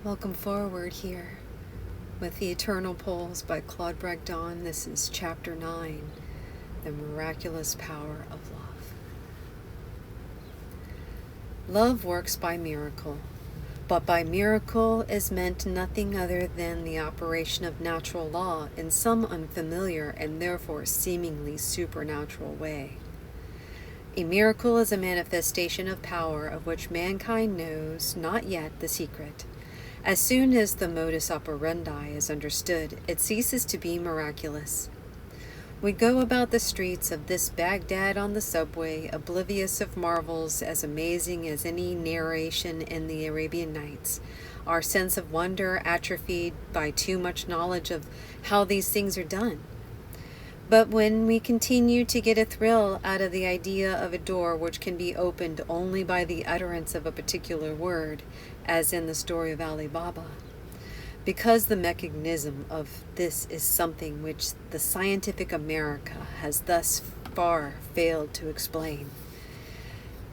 Welcome forward here with The Eternal Poles by Claude Bragdon. This is Chapter 9, The Miraculous Power of Love. Love works by miracle, but by miracle is meant nothing other than the operation of natural law in some unfamiliar and therefore seemingly supernatural way. A miracle is a manifestation of power of which mankind knows not yet the secret. As soon as the modus operandi is understood, it ceases to be miraculous. We go about the streets of this Baghdad on the subway, oblivious of marvels as amazing as any narration in the Arabian Nights, our sense of wonder atrophied by too much knowledge of how these things are done. But when we continue to get a thrill out of the idea of a door which can be opened only by the utterance of a particular word, as in the story of Ali Baba, because the mechanism of this is something which the scientific America has thus far failed to explain.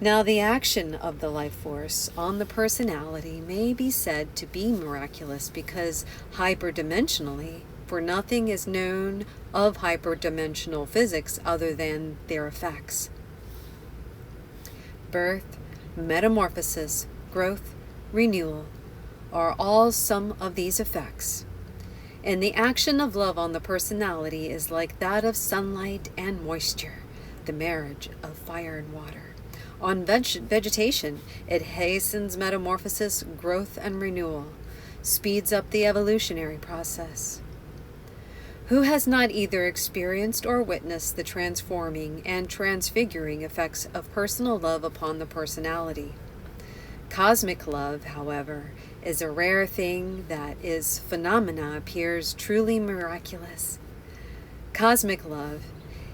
Now, the action of the life force on the personality may be said to be miraculous because hyperdimensionally, for nothing is known of hyperdimensional physics other than their effects. Birth, metamorphosis, growth, renewal are all some of these effects. And the action of love on the personality is like that of sunlight and moisture, the marriage of fire and water. On vegetation, it hastens metamorphosis, growth, and renewal, speeds up the evolutionary process. Who has not either experienced or witnessed the transforming and transfiguring effects of personal love upon the personality? Cosmic love, however, is a rare thing that its phenomena appears truly miraculous. Cosmic love,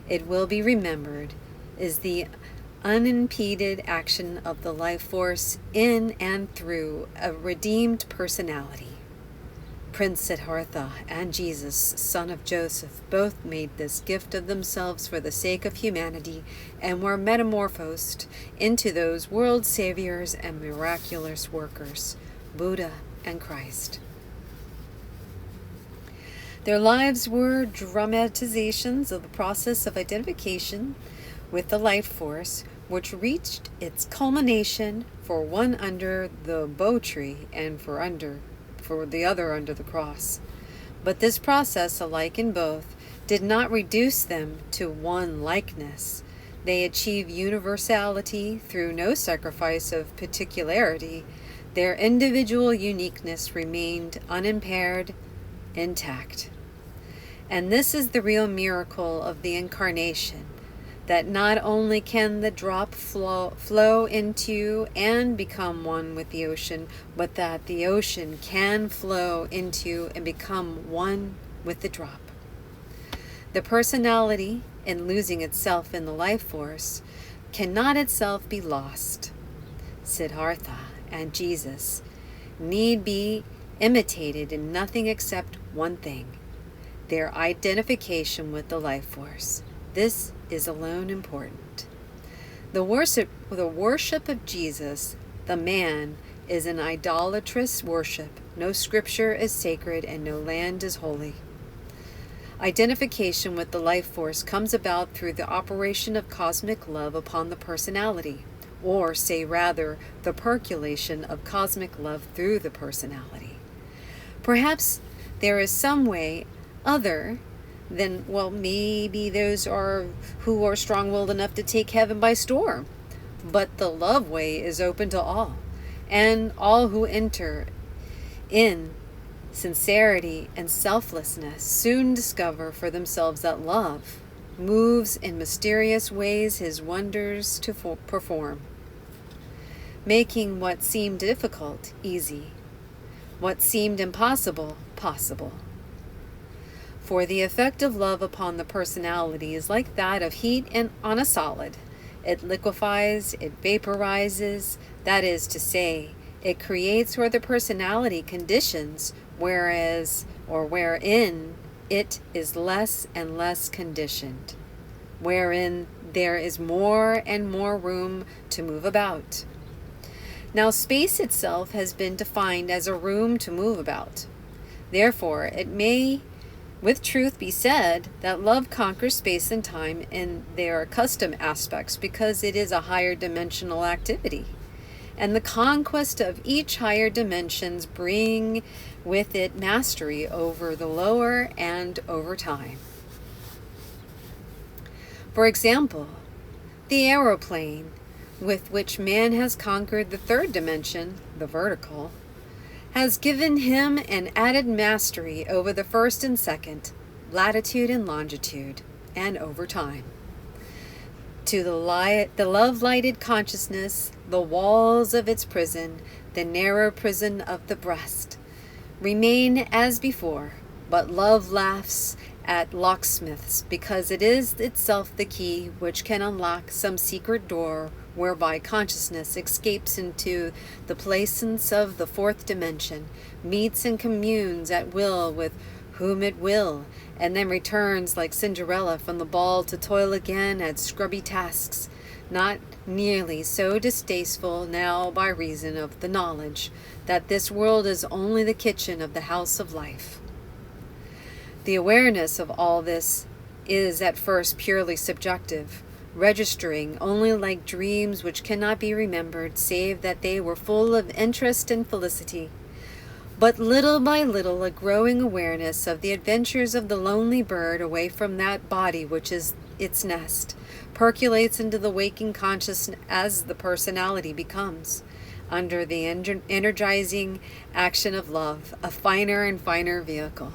it will be remembered, is the unimpeded action of the life force in and through a redeemed personality. Prince Siddhartha and Jesus, son of Joseph, both made this gift of themselves for the sake of humanity and were metamorphosed into those world saviors and miraculous workers, Buddha and Christ. Their lives were dramatizations of the process of identification with the life force, which reached its culmination for one under the bow tree and for the other under the cross. But this process, alike in both, did not reduce them to one likeness. They achieved universality through no sacrifice of particularity. Their individual uniqueness remained unimpaired, intact. And this is the real miracle of the incarnation, that not only can the drop flow into and become one with the ocean, but that the ocean can flow into and become one with the drop. The personality, in losing itself in the life force, cannot itself be lost. Siddhartha and Jesus need be imitated in nothing except one thing: their identification with the life force. This is alone important. The worship of Jesus, the man, is an idolatrous worship. No scripture is sacred and no land is holy. Identification with the life force comes about through the operation of cosmic love upon the personality, or say rather, the percolation of cosmic love through the personality. Perhaps there is some way other then, maybe those are who are strong-willed enough to take heaven by storm. But the love way is open to all, and all who enter in sincerity and selflessness soon discover for themselves that love moves in mysterious ways his wonders to perform, making what seemed difficult easy, what seemed impossible possible. For the effect of love upon the personality is like that of heat on a solid. It liquefies, it vaporizes, that is to say, it creates where the personality conditions, wherein it is less and less conditioned, wherein there is more and more room to move about. Now, space itself has been defined as a room to move about. Therefore, it may with truth be said that love conquers space and time in their accustomed aspects because it is a higher dimensional activity. And the conquest of each higher dimensions bring with it mastery over the lower and over time. For example, the aeroplane, with which man has conquered the third dimension, the vertical, has given him an added mastery over the first and second, latitude and longitude, and over time. To the love-lighted consciousness, the walls of its prison, the narrow prison of the breast, remain as before, but love laughs at locksmiths because it is itself the key which can unlock some secret door whereby consciousness escapes into the plaisance of the fourth dimension, meets and communes at will with whom it will, and then returns like Cinderella from the ball to toil again at scrubby tasks, not nearly so distasteful now by reason of the knowledge that this world is only the kitchen of the house of life. The awareness of all this is at first purely subjective, registering only like dreams which cannot be remembered save that they were full of interest and felicity. But little by little a growing awareness of the adventures of the lonely bird away from that body which is its nest percolates into the waking consciousness as the personality becomes, under the energizing action of love, a finer and finer vehicle.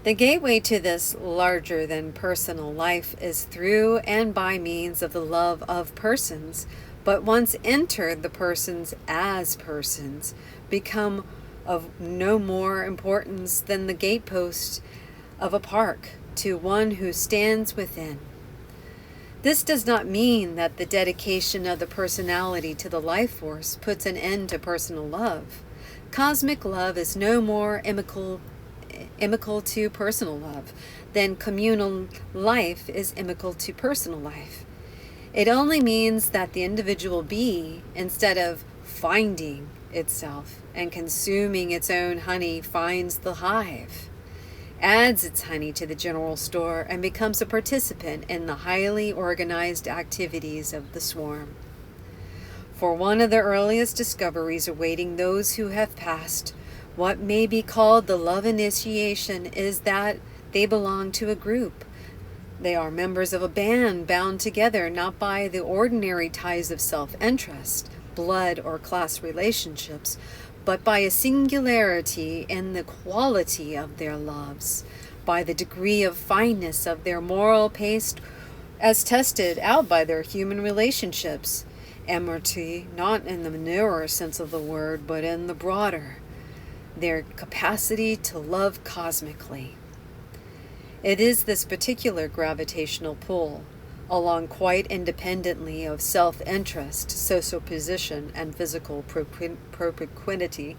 The gateway to this larger than personal life is through and by means of the love of persons, but once entered, the persons as persons become of no more importance than the gatepost of a park to one who stands within. This does not mean that the dedication of the personality to the life force puts an end to personal love. Cosmic love is no more inimical to personal love than communal life is inimical to personal life. It only means that the individual bee, instead of finding itself and consuming its own honey, finds the hive, adds its honey to the general store, and becomes a participant in the highly organized activities of the swarm. For one of the earliest discoveries awaiting those who have passed what may be called the love initiation is that they belong to a group. They are members of a band bound together not by the ordinary ties of self-interest, blood, or class relationships, but by a singularity in the quality of their loves, by the degree of fineness of their moral paste as tested out by their human relationships. Amity, not in the narrower sense of the word, but in the broader, their capacity to love cosmically. It is this particular gravitational pull, along quite independently of self-interest, social position, and physical propinquity,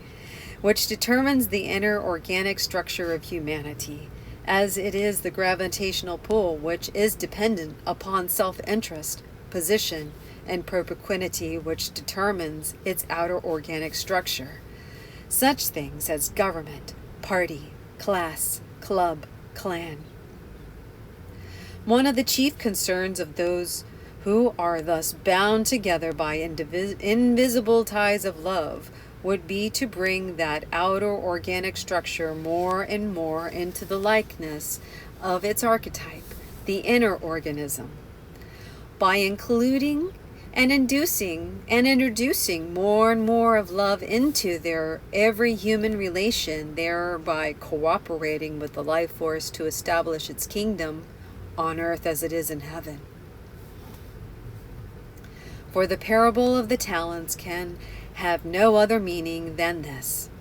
which determines the inner organic structure of humanity, as it is the gravitational pull which is dependent upon self-interest, position, and propinquity which determines its outer organic structure. Such things as government, party, class, club, clan. One of the chief concerns of those who are thus bound together by invisible ties of love would be to bring that outer organic structure more and more into the likeness of its archetype, the inner organism, by including and introducing more and more of love into their every human relation, thereby cooperating with the life force to establish its kingdom on earth as it is in heaven. For the parable of the talents can have no other meaning than this.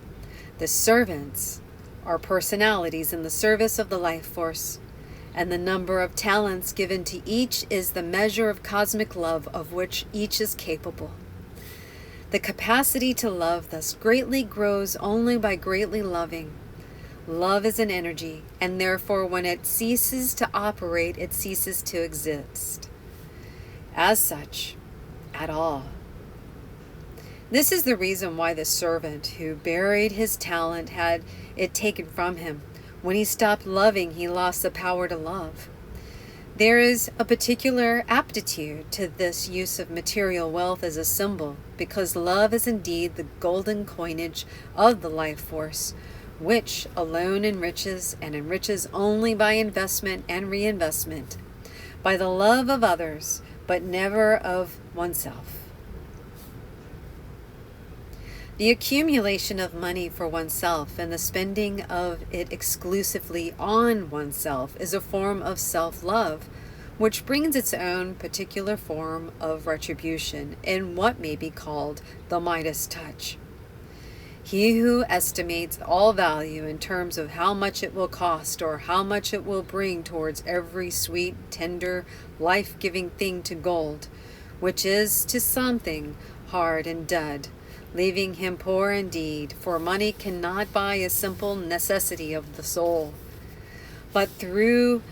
The servants are personalities in the service of the life force, and the number of talents given to each is the measure of cosmic love of which each is capable. The capacity to love thus greatly grows only by greatly loving. Love is an energy, and therefore when it ceases to operate, it ceases to exist. As such, at all, This is the reason why the servant who buried his talent had it taken from him. When he stopped loving, he lost the power to love. There is a particular aptitude to this use of material wealth as a symbol, because love is indeed the golden coinage of the life force, which alone enriches, and enriches only by investment and reinvestment, by the love of others, but never of oneself. The accumulation of money for oneself and the spending of it exclusively on oneself is a form of self-love, which brings its own particular form of retribution in what may be called the Midas touch. He who estimates all value in terms of how much it will cost or how much it will bring towards every sweet, tender, life-giving thing to gold, which is to something hard and dead, leaving him poor indeed, for money cannot buy a simple necessity of the soul. But through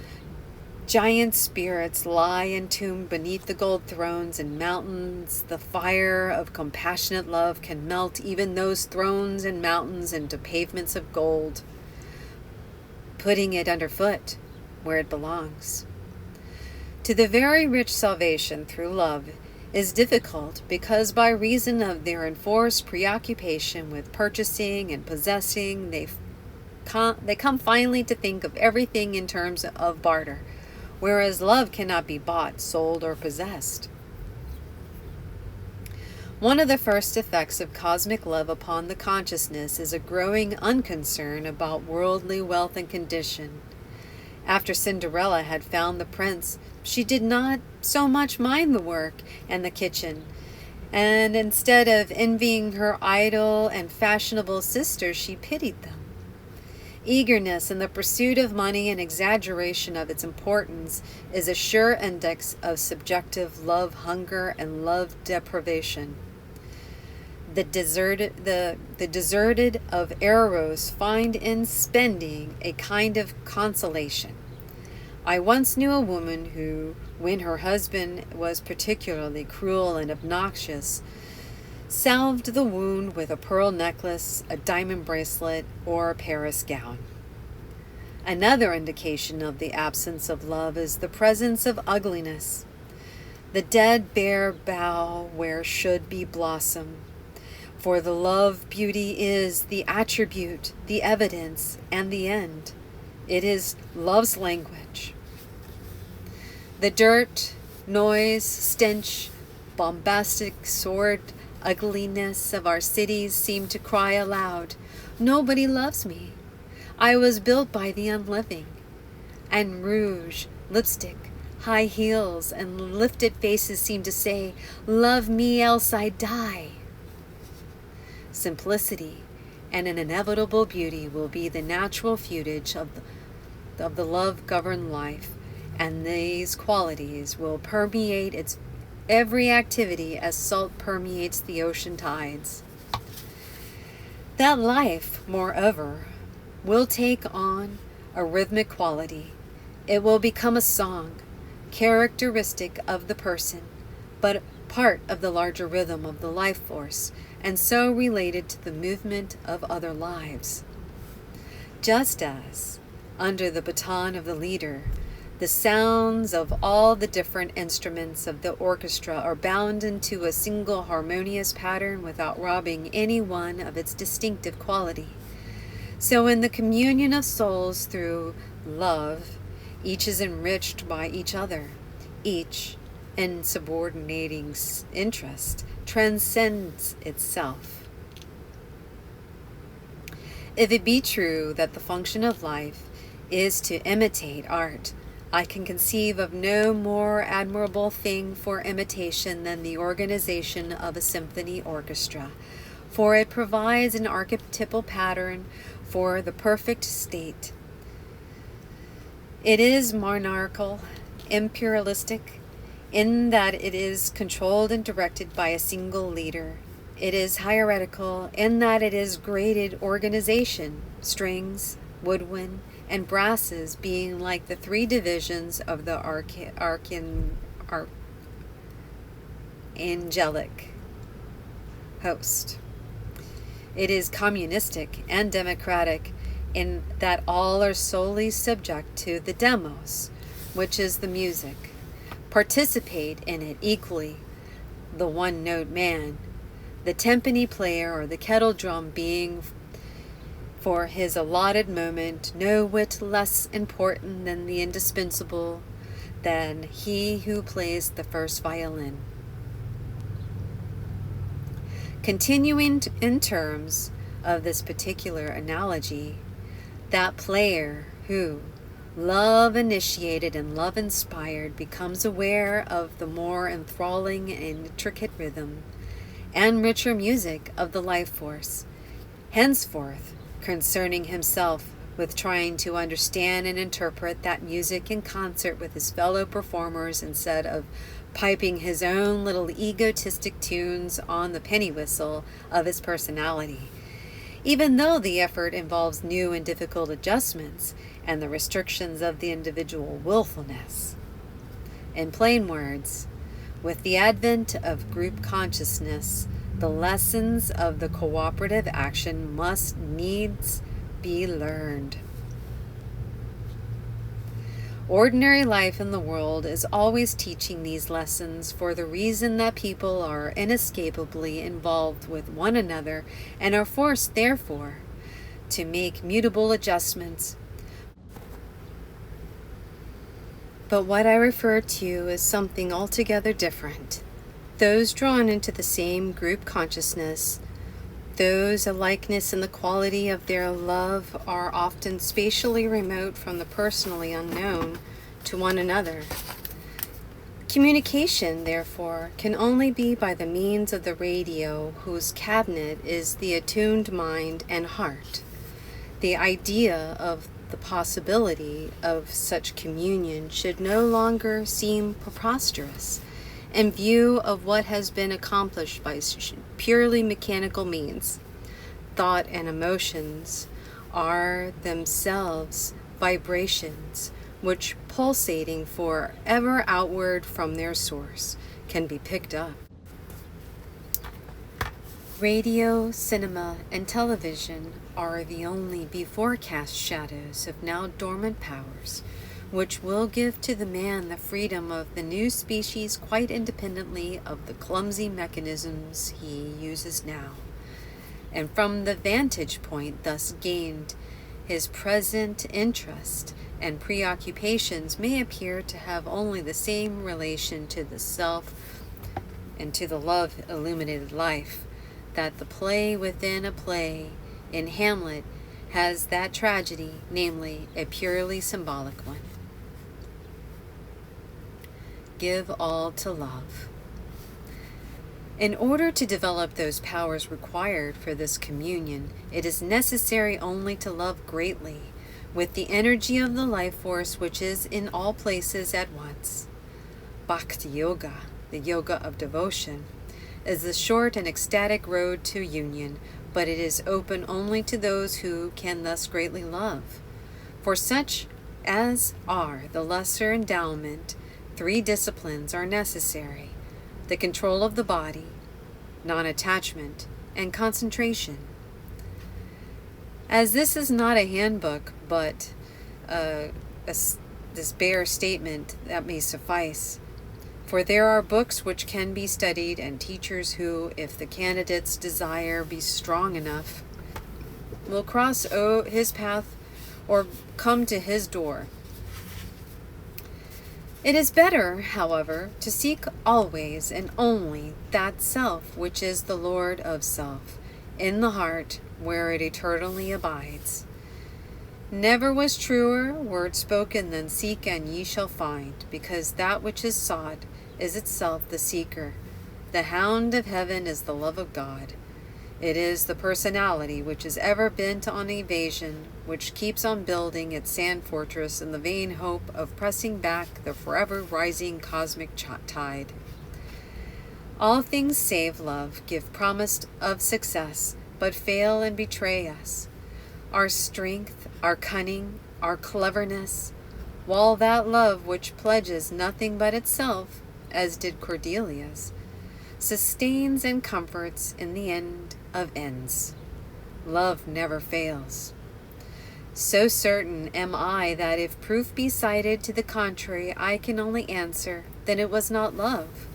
giant spirits lie entombed beneath the gold thrones and mountains, the fire of compassionate love can melt even those thrones and mountains into pavements of gold, putting it underfoot where it belongs. To the very rich, salvation through love is difficult, because by reason of their enforced preoccupation with purchasing and possessing, they come finally to think of everything in terms of barter, whereas love cannot be bought, sold, or possessed. One of the first effects of cosmic love upon the consciousness is a growing unconcern about worldly wealth and condition. After Cinderella had found the prince, she did not so much mind the work and the kitchen, and instead of envying her idle and fashionable sisters, she pitied them. Eagerness in the pursuit of money and exaggeration of its importance is a sure index of subjective love hunger and love deprivation. The deserted of Eros find in spending a kind of consolation. I once knew a woman who, when her husband was particularly cruel and obnoxious, salved the wound with a pearl necklace, a diamond bracelet, or a Paris gown. Another indication of the absence of love is the presence of ugliness. The dead bare bough where should be blossom. For the love beauty is the attribute, the evidence, and the end. It is love's language. The dirt, noise, stench, bombastic, sordid ugliness of our cities seem to cry aloud, "Nobody loves me. I was built by the unliving." And rouge, lipstick, high heels, and lifted faces seem to say, "Love me, else I die." Simplicity and an inevitable beauty will be the natural fruitage of the love-governed life, and these qualities will permeate its every activity as salt permeates the ocean tides. That life, moreover, will take on a rhythmic quality. It will become a song, characteristic of the person, but part of the larger rhythm of the life force, and so related to the movement of other lives. Just as, under the baton of the leader, the sounds of all the different instruments of the orchestra are bound into a single harmonious pattern without robbing any one of its distinctive quality, so in the communion of souls through love, each is enriched by each other. Each, in subordinating interest, transcends itself. If it be true that the function of life is to imitate art, I can conceive of no more admirable thing for imitation than the organization of a symphony orchestra, for it provides an archetypal pattern for the perfect state. It is monarchical, imperialistic, in that it is controlled and directed by a single leader. It is hierarchical, in that it is graded organization, strings, woodwind, and brasses being like the three divisions of the angelic host. It is communistic and democratic in that all are solely subject to the demos, which is the music. Participate in it equally, the one-note man, the timpani player or the kettle drum being for his allotted moment no whit less important than the indispensable than he who plays the first violin. Continuing in terms of this particular analogy, that player who, love-initiated and love-inspired, becomes aware of the more enthralling and intricate rhythm and richer music of the life force, henceforth concerning himself with trying to understand and interpret that music in concert with his fellow performers instead of piping his own little egotistic tunes on the penny whistle of his personality, even though the effort involves new and difficult adjustments and the restrictions of the individual willfulness. In plain words, with the advent of group consciousness, the lessons of the cooperative action must needs be learned. Ordinary life in the world is always teaching these lessons for the reason that people are inescapably involved with one another and are forced, therefore, to make mutable adjustments. But what I refer to is something altogether different. Those drawn into the same group consciousness, those a likeness in the quality of their love, are often spatially remote from the personally unknown to one another. Communication, therefore, can only be by the means of the radio, whose cabinet is the attuned mind and heart. The idea of the possibility of such communion should no longer seem preposterous in view of what has been accomplished by purely mechanical means. Thought and emotions are themselves vibrations which, pulsating forever outward from their source, can be picked up. Radio, cinema, and television are the only beforecast shadows of now dormant powers, which will give to the man the freedom of the new species quite independently of the clumsy mechanisms he uses now. And from the vantage point thus gained, his present interest and preoccupations may appear to have only the same relation to the self and to the love-illuminated life that the play within a play in Hamlet has that tragedy, namely a purely symbolic one. Give all to love. In order to develop those powers required for this communion, it is necessary only to love greatly, with the energy of the life force which is in all places at once. Bhakti Yoga, the yoga of devotion, is the short and ecstatic road to union, but it is open only to those who can thus greatly love. For such as are the lesser endowment, 3 disciplines are necessary: the control of the body, non-attachment, and concentration. As this is not a handbook, but this bare statement, that may suffice. For there are books which can be studied, and teachers who, if the candidate's desire be strong enough, will cross his path or come to his door. It is better, however, to seek always and only that self which is the Lord of self, in the heart where it eternally abides. Never was truer word spoken than seek and ye shall find, because that which is sought is itself the seeker. The hound of heaven is the love of God. It is the personality which is ever bent on evasion, which keeps on building its sand fortress in the vain hope of pressing back the forever rising cosmic tide. All things save love give promise of success, but fail and betray us. Our strength, our cunning, our cleverness, while that love which pledges nothing but itself, as did Cordelia's, sustains and comforts in the end of ends. Love never fails. So certain am I that if proof be cited to the contrary, I can only answer, then it was not love.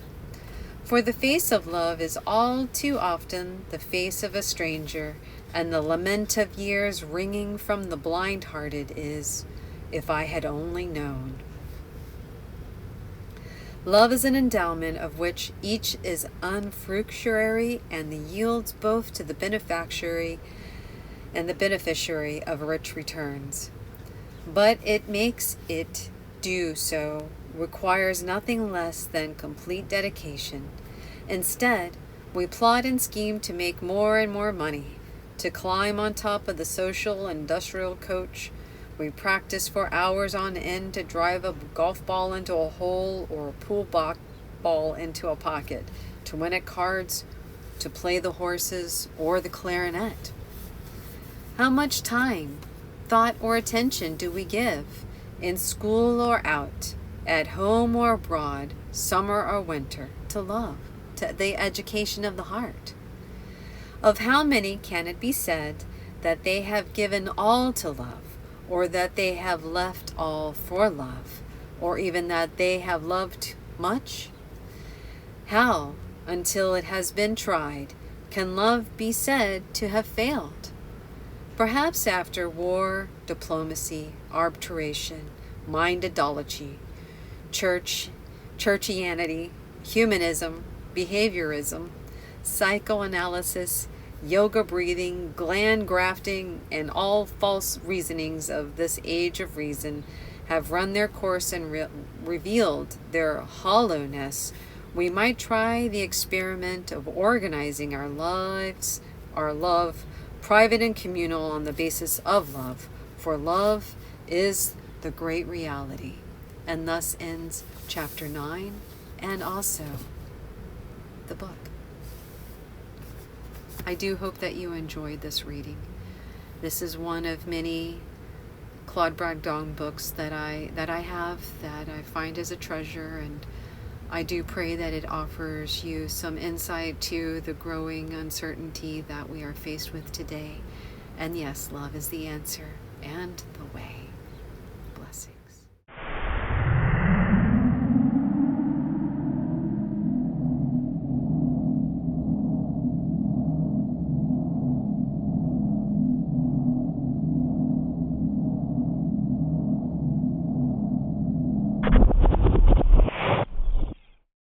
For the face of love is all too often the face of a stranger, and the lament of years ringing from the blind-hearted is, if I had only known. Love is an endowment of which each is unfructuary, and the yields both to the beneficiary and the beneficiary of rich returns. But it makes it do so requires nothing less than complete dedication. Instead, we plot and scheme to make more and more money, to climb on top of the social industrial coach. We practice for hours on end to drive a golf ball into a hole or a pool ball into a pocket, to win at cards, to play the horses or the clarinet. How much time, thought, or attention do we give, in school or out, at home or abroad, summer or winter, to love, to the education of the heart? Of how many can it be said that they have given all to love, or that they have left all for love, or even that they have loved much? How, until it has been tried, can love be said to have failed? Perhaps after war, diplomacy, arbitration, mind idolatry, churchianity, humanism, behaviorism, psychoanalysis, yoga breathing, gland grafting, and all false reasonings of this age of reason have run their course and revealed their hollowness, we might try the experiment of organizing our lives, our love, private and communal, on the basis of love, for love is the great reality. And thus ends chapter 9 and also the book. I do hope that you enjoyed this reading. This is one of many Claude Bragdon books that I have, that I find as a treasure, and I do pray that it offers you some insight to the growing uncertainty that we are faced with today. And yes, love is the answer and the way.